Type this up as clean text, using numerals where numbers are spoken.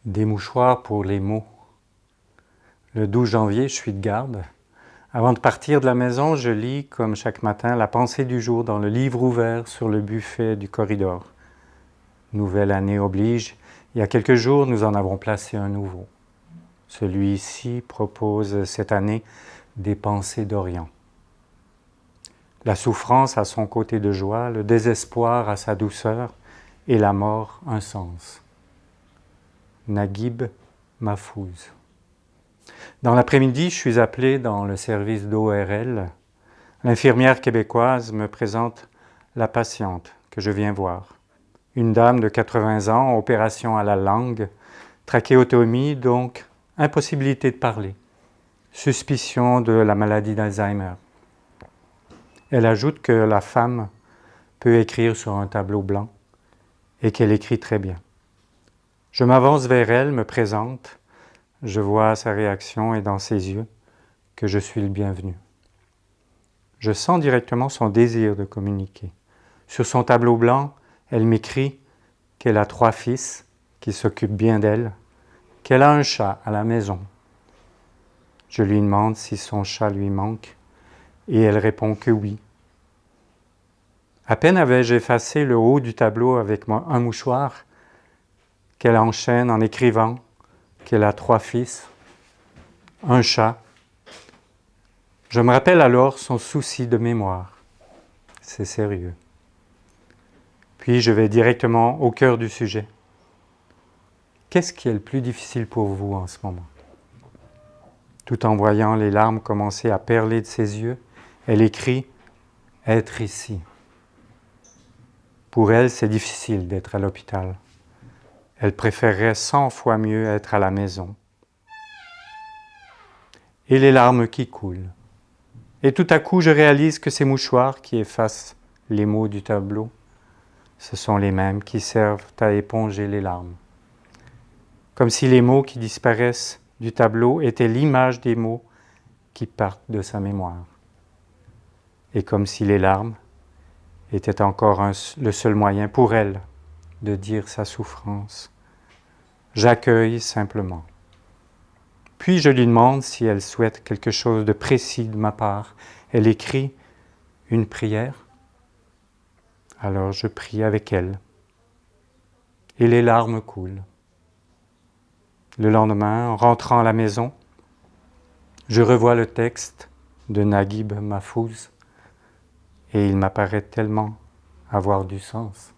Des mouchoirs pour les mots. Le 12 janvier, je suis de garde. Avant de partir de la maison, je lis, comme chaque matin, la pensée du jour dans le livre ouvert sur le buffet du corridor. Nouvelle année oblige, il y a quelques jours, nous en avons placé un nouveau. Celui-ci propose cette année des pensées d'Orient. La souffrance a son côté de joie, le désespoir a sa douceur et la mort un sens. Naguib Mahfouz. Dans l'après-midi, je suis appelé dans le service d'ORL. L'infirmière québécoise me présente la patiente que je viens voir. Une dame de 80 ans, opération à la langue, trachéotomie, donc impossibilité de parler. Suspicion de la maladie d'Alzheimer. Elle ajoute que la femme peut écrire sur un tableau blanc et qu'elle écrit très bien. Je m'avance vers elle, me présente, je vois sa réaction et dans ses yeux que je suis le bienvenu. Je sens directement son désir de communiquer. Sur son tableau blanc, elle m'écrit qu'elle a 3 fils qui s'occupent bien d'elle, qu'elle a un chat à la maison. Je lui demande si son chat lui manque et elle répond que oui. À peine avais-je effacé le haut du tableau avec un mouchoir qu'elle enchaîne en écrivant qu'elle a 3 fils, un chat. Je me rappelle alors son souci de mémoire. C'est sérieux. Puis je vais directement au cœur du sujet. Qu'est-ce qui est le plus difficile pour vous en ce moment? Tout en voyant les larmes commencer à perler de ses yeux, elle écrit « Être ici ». Pour elle, c'est difficile d'être à l'hôpital. Elle préférerait 100 fois mieux être à la maison. Et les larmes qui coulent. Et tout à coup, je réalise que ces mouchoirs qui effacent les mots du tableau, ce sont les mêmes qui servent à éponger les larmes. Comme si les mots qui disparaissent du tableau étaient l'image des mots qui partent de sa mémoire. Et comme si les larmes étaient encore le seul moyen pour elle de dire sa souffrance. J'accueille simplement. Puis je lui demande si elle souhaite quelque chose de précis de ma part. Elle écrit une prière. Alors je prie avec elle. Et les larmes coulent. Le lendemain, en rentrant à la maison, je revois le texte de Naguib Mahfouz et il m'apparaît tellement avoir du sens.